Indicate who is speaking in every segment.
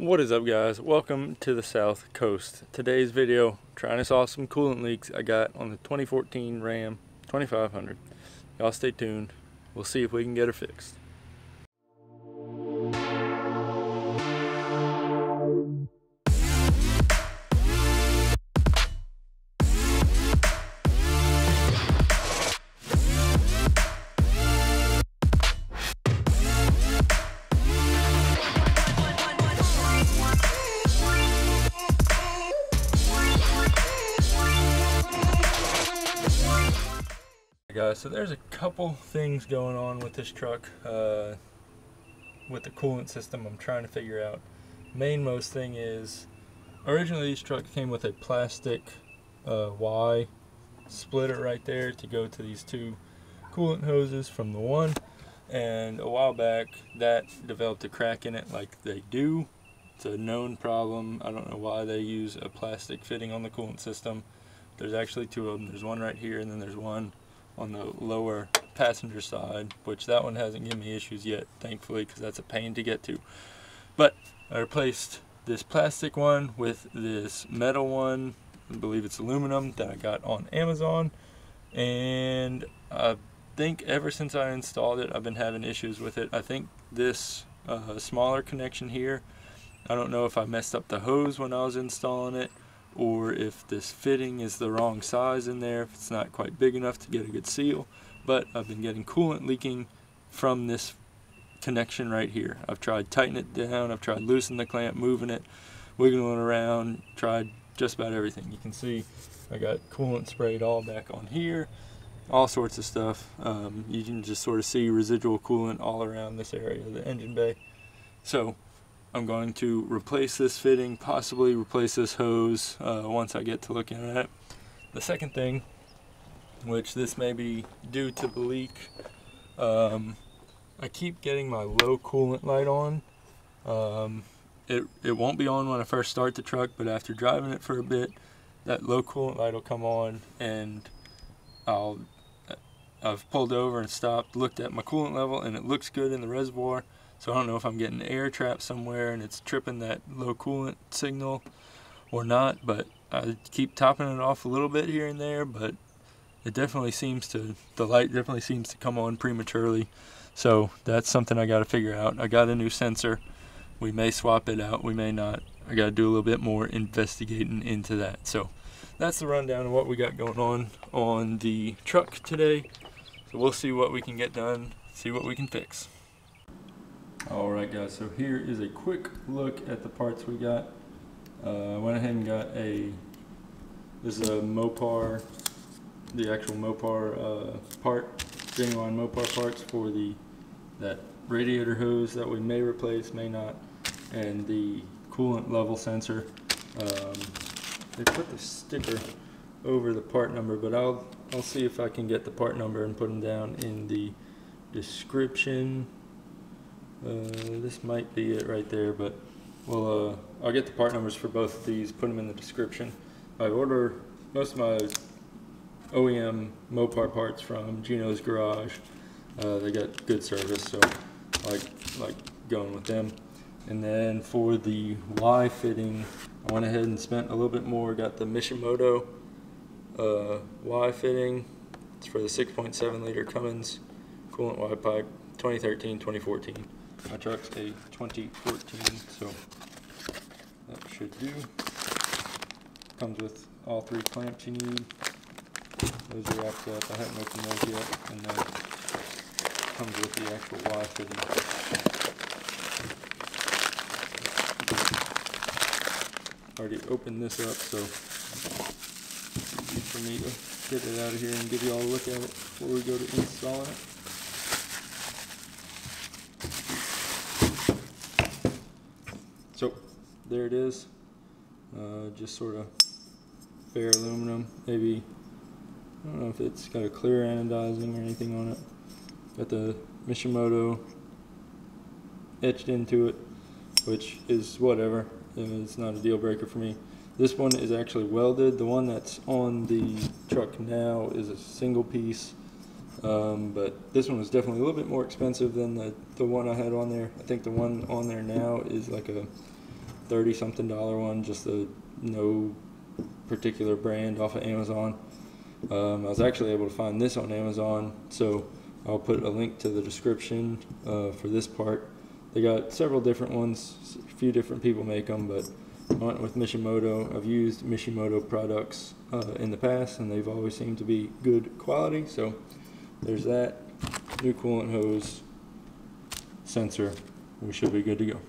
Speaker 1: What is up, guys? Welcome to the South Coast. Today's video, trying to solve some coolant leaks I got on the 2014 Ram 2500. Y'all stay tuned. We'll see if we can get her fixed. Guys, so there's a couple things going on with this truck with the coolant system I'm trying to figure out. Most thing is, originally this truck came with a plastic Y splitter right there to go to these two coolant hoses from the one, and a while back that developed a crack in it like they do. It's a known problem. I don't know why they use a plastic fitting on the coolant system. There's actually two of them. There's one right here and then there's one on the lower passenger side, which that one hasn't given me issues yet, thankfully, because that's a pain to get to. But I replaced this plastic one with this metal one. I believe it's aluminum that I got on Amazon, and I think ever since I installed it I've been having issues with it. I think this smaller connection here, I don't know if I messed up the hose when I was installing it, or if this fitting is the wrong size in there, if it's not quite big enough to get a good seal. But I've been getting coolant leaking from this connection right here. I've tried tightening it down, I've tried loosening the clamp, moving it, wiggling it around, tried just about everything. You can see I got coolant sprayed all back on here, all sorts of stuff. You can just sort of see residual coolant all around this area of the engine bay. So I'm going to replace this fitting, possibly replace this hose once I get to looking at it. The second thing, which this may be due to the leak, I keep getting my low coolant light on. It won't be on when I first start the truck, but after driving it for a bit, that low coolant light will come on, and I've pulled over and stopped, looked at my coolant level, and it looks good in the reservoir. So I don't know if I'm getting air trapped somewhere and it's tripping that low coolant signal or not, but I keep topping it off a little bit here and there, but it definitely seems to, the light definitely seems to come on prematurely. So that's something I got to figure out. I got a new sensor. We may swap it out, we may not. I got to do a little bit more investigating into that. So that's the rundown of what we got going on the truck today. So we'll see what we can get done, see what we can fix. Alright guys, so here is a quick look at the parts we got. I went ahead and got this is a Mopar, the actual Mopar part, genuine Mopar parts for that radiator hose that we may replace, may not, and the coolant level sensor. They put the sticker over the part number, but I'll see if I can get the part number and put them down in the description. This might be it right there, but I'll get the part numbers for both of these, put them in the description. I order most of my OEM Mopar parts from Gino's Garage. They got good service, so I like going with them. And then for the Y fitting, I went ahead and spent a little bit more. Got the Mishimoto Y fitting. It's for the 6.7 liter Cummins coolant Y pipe, 2013-2014. My truck's a 2014, so that should do. Comes with all three clamps you need. Those are wrapped up. I haven't opened those yet. And then comes with the actual Y fitting. Already opened this up, so easy for me to get it out of here and give you all a look at it before we go to installing it. So there it is, just sort of bare aluminum, maybe, I don't know if it's got a clear anodizing or anything on it. Got the Mishimoto etched into it, which is whatever, it's not a deal breaker for me. This one is actually welded. The one that's on the truck now is a single piece, but this one was definitely a little bit more expensive than the one I had on there. I think the one on there now is like a $30-something one, just a no particular brand off of Amazon. I was actually able to find this on Amazon, so I'll put a link to the description for this part. They got several different ones, a few different people make them, but I went with Mishimoto. I've used Mishimoto products in the past, and they've always seemed to be good quality. So there's that. New coolant hose, sensor. We should be good to go.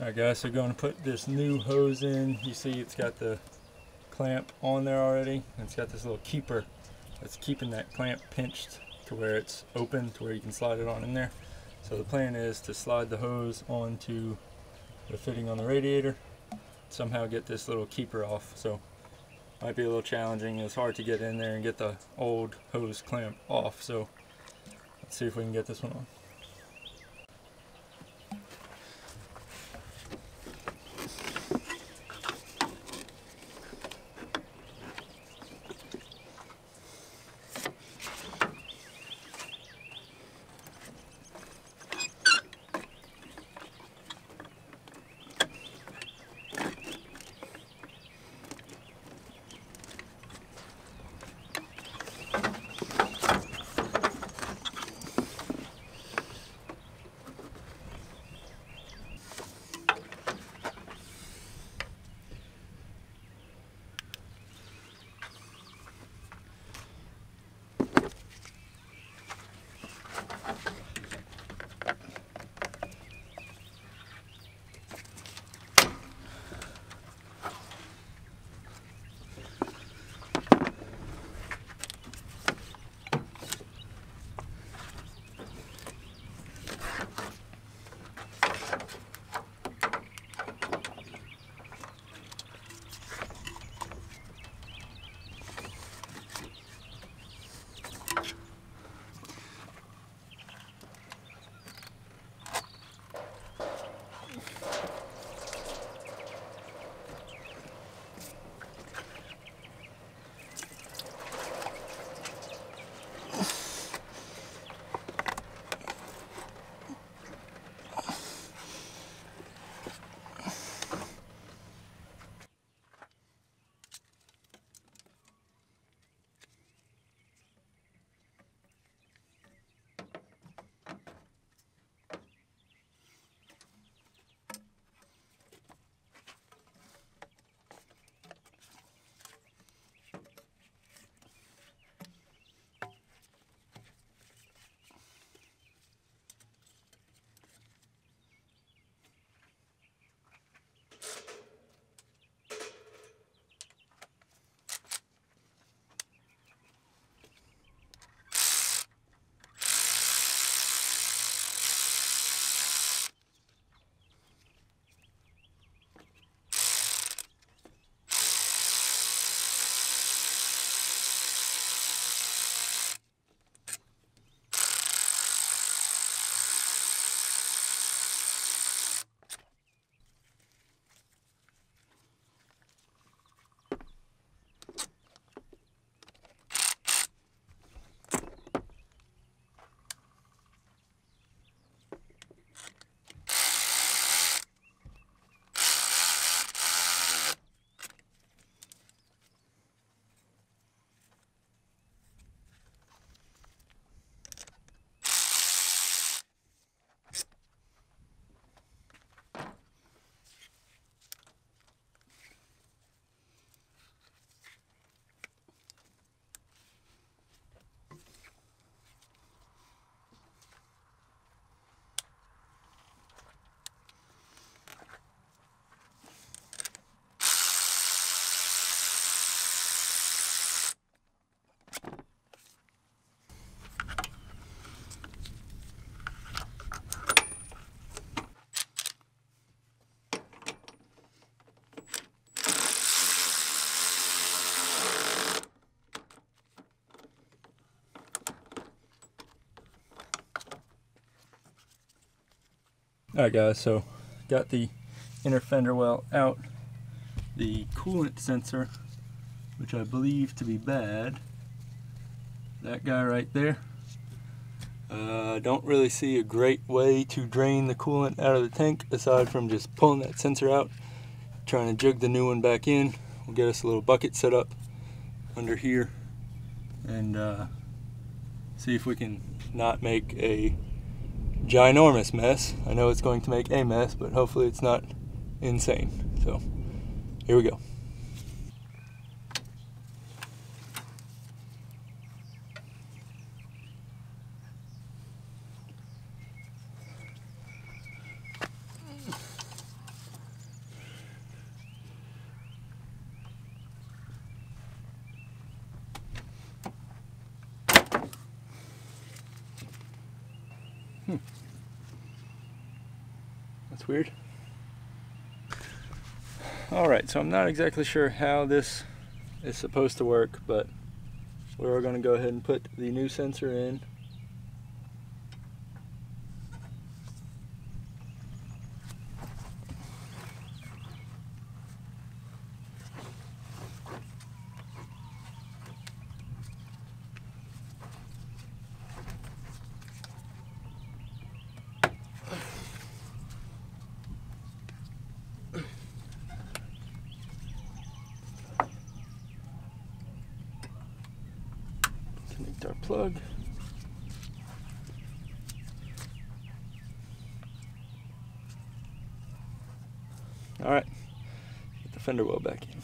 Speaker 1: Alright guys, so going to put this new hose in. You see it's got the clamp on there already. It's got this little keeper that's keeping that clamp pinched to where it's open to where you can slide it on in there. So the plan is to slide the hose onto the fitting on the radiator, somehow get this little keeper off. So might be a little challenging. It's hard to get in there and get the old hose clamp off. So let's see if we can get this one on. Alright guys, so got the inner fender well out. The coolant sensor, which I believe to be bad, that guy right there. Don't really see a great way to drain the coolant out of the tank aside from just pulling that sensor out, trying to jig the new one back in. We'll get us a little bucket set up under here and see if we can not make a ginormous mess. I know it's going to make a mess, but hopefully it's not insane. So here we go. That's weird. Alright, so I'm not exactly sure how this is supposed to work, but we're going to go ahead and put the new sensor in. Connect our plug. All right, get the fender well back in.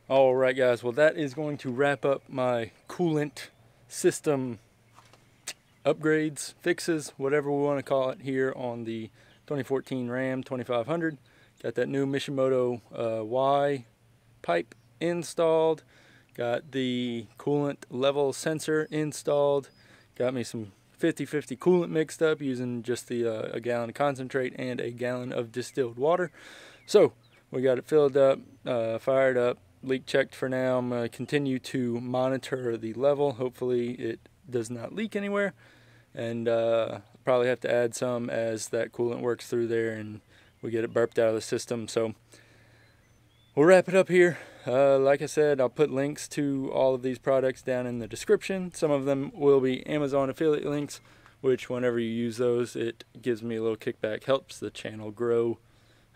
Speaker 1: All right, guys, well, that is going to wrap up my coolant system upgrades, fixes, whatever we want to call it, here on the 2014 Ram 2500. Got that new Mishimoto Y pipe installed. Got the coolant level sensor installed. Got me some 50-50 coolant mixed up using just the a gallon of concentrate and a gallon of distilled water. So we got it filled up, fired up, leak checked for now. I'm going to continue to monitor the level. Hopefully it does not leak anywhere, and probably have to add some as that coolant works through there and we get it burped out of the system. So we'll wrap it up here. Like I said, I'll put links to all of these products down in the description. Some of them will be Amazon affiliate links, which whenever you use those, it gives me a little kickback, helps the channel grow,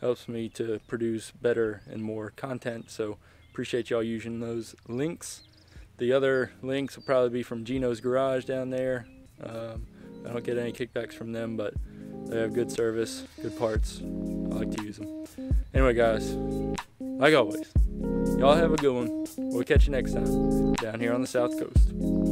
Speaker 1: helps me to produce better and more content. So appreciate y'all using those links. The other links will probably be from Gino's Garage down there. I don't get any kickbacks from them, but they have good service, good parts. I like to use them. Anyway, guys, like always, y'all have a good one. We'll catch you next time down here on the South Coast.